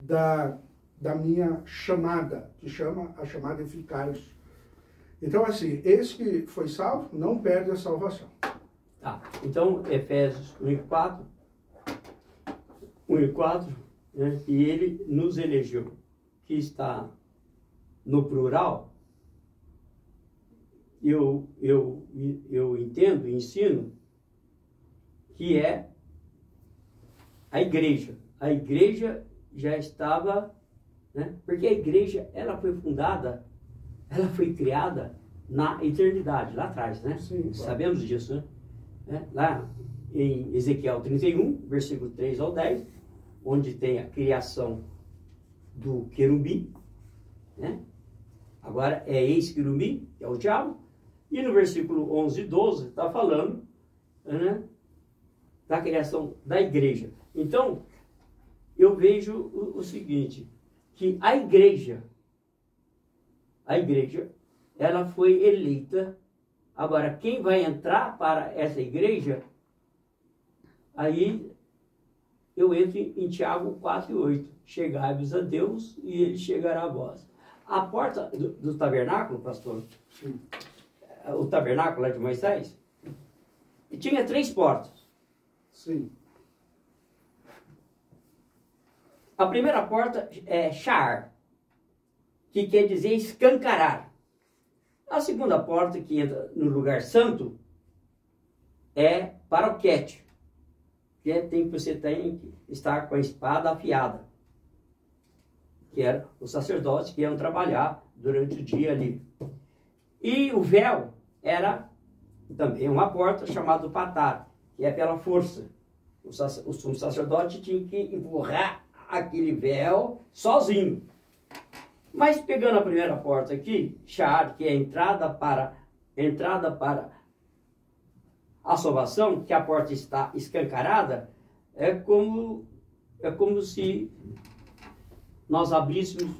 da minha chamada, que chama a chamada eficaz. Então, assim, esse que foi salvo não perde a salvação. Tá. Então, Efésios 1:4, 1:4, né, e ele nos elegeu, que está no plural. Eu entendo, ensino, que é a igreja. A igreja já estava, né, porque a igreja, ela foi fundada, ela foi criada na eternidade, lá atrás, né? Sim, claro. Sabemos disso, né? Lá em Ezequiel 31, versículo 3 ao 10, onde tem a criação do querubim, né? Agora é ex-querubim, que é o diabo, e no versículo 11 e 12 está falando, né, da criação da igreja. Então, eu vejo o seguinte, que a igreja, ela foi eleita. Agora, quem vai entrar para essa igreja, aí eu entro em Tiago 4:8. Chegai-vos a Deus e ele chegará a vós. A porta do tabernáculo, pastor, Sim. O tabernáculo lá de Moisés, tinha 3 portas. Sim. A primeira porta é Sha'ar, que quer dizer escancarar. A segunda porta, que entra no lugar santo, é Paroquete, que você tem que estar com a espada afiada, que era os sacerdotes que iam trabalhar durante o dia ali. E o véu era também uma porta chamada Patar, que é pela força. O sumo sacerdote tinha que empurrar aquele véu sozinho. Mas pegando a primeira porta aqui, Sha'ar, que é a entrada para a salvação, que a porta está escancarada, é como se nós abríssemos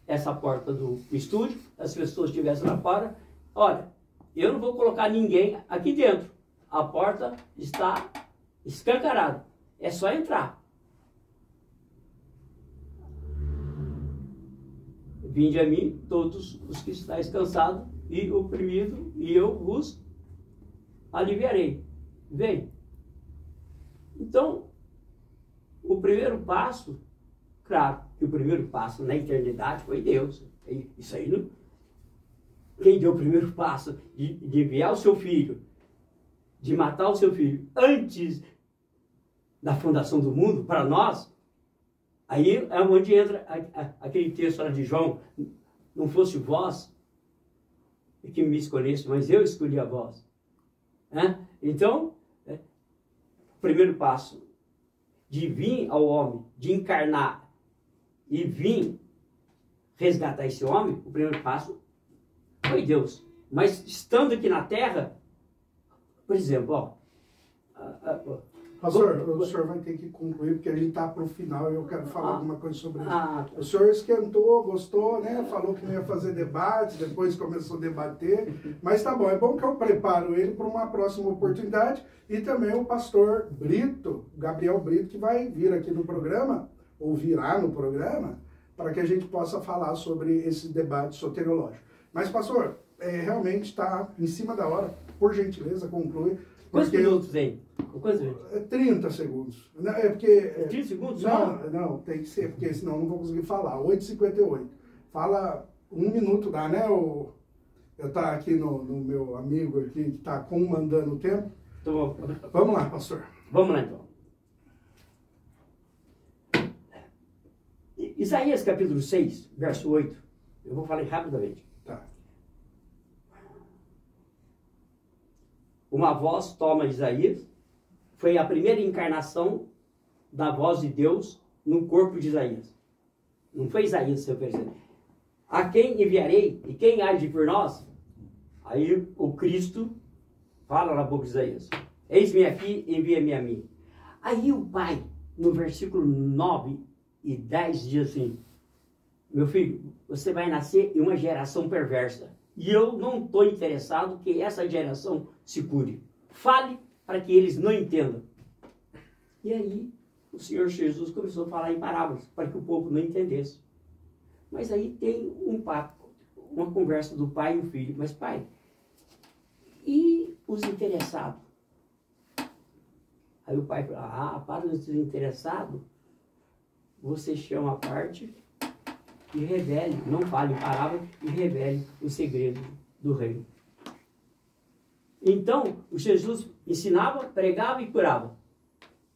essa porta do estúdio, as pessoas estivessem lá fora. Olha, eu não vou colocar ninguém aqui dentro. A porta está escancarada. É só entrar. Vinde a mim, todos os que estáis cansados e oprimidos, e eu vos aliviarei. Vem. Então, o primeiro passo, claro, que o primeiro passo na eternidade foi Deus. Isso aí não... Quem deu o primeiro passo de enviar o seu filho, de matar o seu filho antes da fundação do mundo, para nós, aí é onde entra aquele texto lá de João: não fosse vós que me escolhesse, mas eu escolhi a vós. Então, o primeiro passo de vir ao homem, de encarnar e vir resgatar esse homem, o primeiro passo foi Deus. Mas estando aqui na Terra, por exemplo, Pastor, o senhor vai ter que concluir, porque a gente está para o final e eu quero falar alguma coisa sobre isso. O senhor esquentou, gostou, né? Falou que não ia fazer debate, depois começou a debater. Mas tá bom, é bom que eu preparo ele para uma próxima oportunidade. E também o pastor Brito, Gabriel Brito, que vai vir aqui no programa, ou virá no programa, para que a gente possa falar sobre esse debate soteriológico. Mas, pastor, realmente está em cima da hora. Por gentileza, conclui. Quantos minutos tem? 30 segundos. É porque... 30 segundos? Não, tem que ser, porque senão eu não vou conseguir falar. 8h58. Fala 1 minuto, dá, né? Eu tá aqui no meu amigo aqui, que está comandando o tempo. Então, vamos lá, pastor. Vamos lá, então. Isaías capítulo 6, verso 8. Eu vou falar rapidamente. Tá. Uma voz toma Isaías. Foi a primeira encarnação da voz de Deus no corpo de Isaías. Não foi Isaías, seu presidente. A quem enviarei e quem há de ir por nós? Aí o Cristo fala na boca de Isaías: eis-me aqui, envia-me a mim. Aí o pai, no versículo 9 e 10, diz assim: meu filho, você vai nascer em uma geração perversa. E eu não estou interessado que essa geração se cure. Fale para que eles não entendam. E aí o Senhor Jesus começou a falar em parábolas, para que o povo não entendesse. Mas aí tem um papo, uma conversa do pai e o filho. Mas pai, e os interessados? Aí o pai fala, para os interessados, você chama a parte e revele, não fale em parábola, e revele o segredo do reino. Então, o Jesus ensinava, pregava e curava.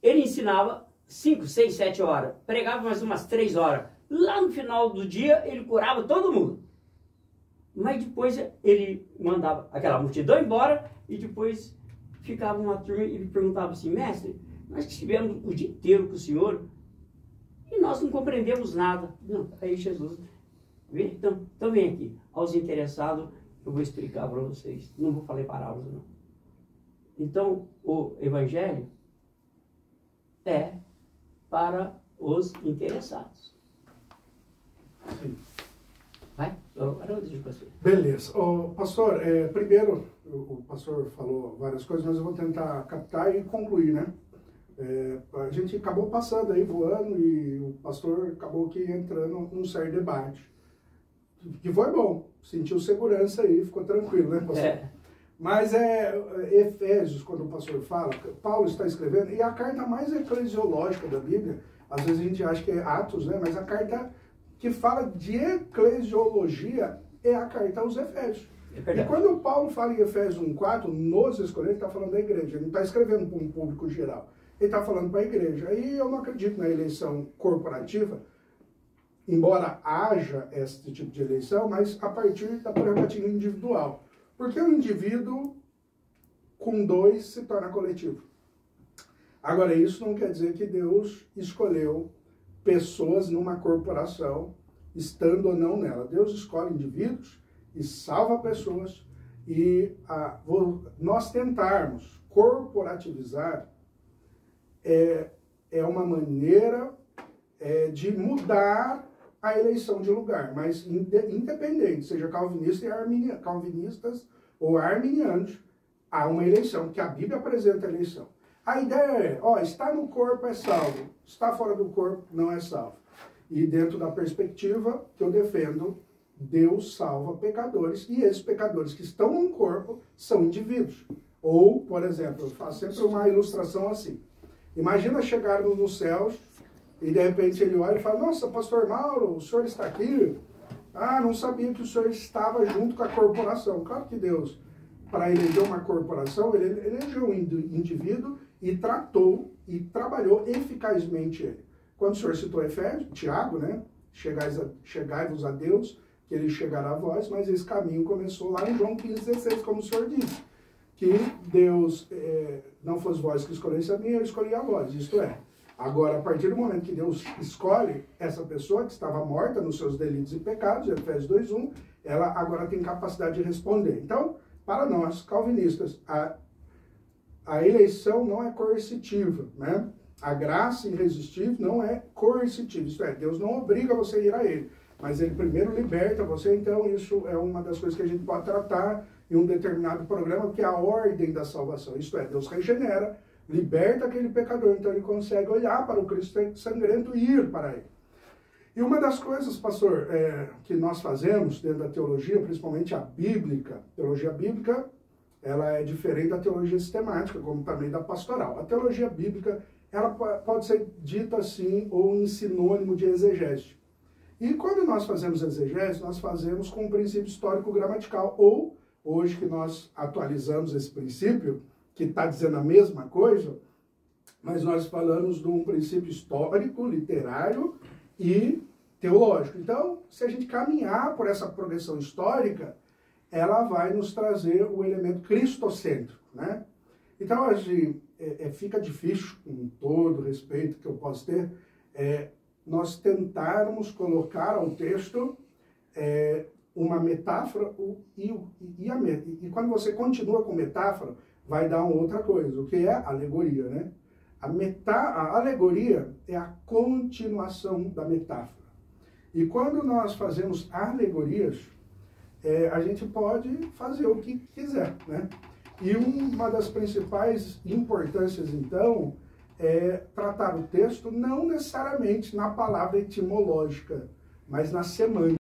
Ele ensinava 5, 6, 7 horas, pregava mais umas 3 horas. Lá no final do dia, ele curava todo mundo. Mas depois ele mandava aquela multidão embora e depois ficava uma turma e perguntava assim, mestre, nós estivemos o dia inteiro com o senhor e nós não compreendemos nada. Não, aí Jesus, então vem aqui, aos interessados, eu vou explicar para vocês. Não vou falar parábolas, não. Então, o evangelho é para os interessados. Sim. Vai? Agora eu deixo com você. Beleza. Pastor, primeiro, o pastor falou várias coisas, mas eu vou tentar captar e concluir, né? A gente acabou passando aí, voando, e o pastor acabou aqui entrando num certo debate. Que foi bom, sentiu segurança aí, ficou tranquilo, né, pastor? Mas Efésios, quando o pastor fala, Paulo está escrevendo, e a carta mais eclesiológica da Bíblia, às vezes a gente acha que é Atos, né? Mas a carta que fala de eclesiologia é a carta aos Efésios. E quando Paulo fala em Efésios 1:4, nos escolher, ele está falando da igreja, ele não está escrevendo para um público geral, ele está falando para a igreja. Aí eu não acredito na eleição corporativa, embora haja esse tipo de eleição, mas a partir da prerrogativa individual. Porque o indivíduo com 2 se torna coletivo. Agora, isso não quer dizer que Deus escolheu pessoas numa corporação, estando ou não nela. Deus escolhe indivíduos e salva pessoas. E nós tentarmos corporativizar é uma maneira de mudar a eleição de lugar, mas independente, seja calvinistas ou arminianos, há uma eleição, que a Bíblia apresenta a eleição. A ideia é, está no corpo é salvo, está fora do corpo não é salvo. E dentro da perspectiva que eu defendo, Deus salva pecadores, e esses pecadores que estão no corpo são indivíduos. Ou, por exemplo, eu faço sempre uma ilustração assim. Imagina chegarmos nos céus e de repente ele olha e fala, nossa, pastor Mauro, o senhor está aqui? Ah, não sabia que o senhor estava junto com a corporação. Claro que Deus, para eleger uma corporação, ele elegeu um indivíduo e tratou e trabalhou eficazmente ele. Quando o senhor citou Efésios, Tiago, né? Chegai-vos a Deus, que ele chegará a vós, mas esse caminho começou lá em João 15,16, como o senhor disse. Que Deus, não fosse vós que escolhesse a mim, eu escolhi a vós, isto é. Agora, a partir do momento que Deus escolhe essa pessoa que estava morta nos seus delitos e pecados, Efésios 2:1, ela agora tem capacidade de responder. Então, para nós, calvinistas, a eleição não é coercitiva, né? A graça irresistível não é coercitiva, isto é, Deus não obriga você a ir a Ele, mas Ele primeiro liberta você, então isso é uma das coisas que a gente pode tratar em um determinado programa, que é a ordem da salvação, isto é, Deus regenera, liberta aquele pecador, então ele consegue olhar para o Cristo sangrento e ir para ele. E uma das coisas, pastor, que nós fazemos dentro da teologia, principalmente a bíblica, teologia bíblica, ela é diferente da teologia sistemática, como também da pastoral. A teologia bíblica, ela pode ser dita assim, ou em sinônimo de exegese. E quando nós fazemos exegese, nós fazemos com um princípio histórico-gramatical, ou, hoje que nós atualizamos esse princípio, que está dizendo a mesma coisa, mas nós falamos de um princípio histórico, literário e teológico. Então, se a gente caminhar por essa progressão histórica, ela vai nos trazer o elemento cristocêntrico, né? Então, fica difícil, com todo o respeito que eu posso ter, nós tentarmos colocar ao texto uma metáfora e quando você continua com metáfora, vai dar uma outra coisa, o que é alegoria, né? A alegoria é a continuação da metáfora. E quando nós fazemos alegorias, a gente pode fazer o que quiser, né? E uma das principais importâncias, então, tratar o texto não necessariamente na palavra etimológica, mas na semântica.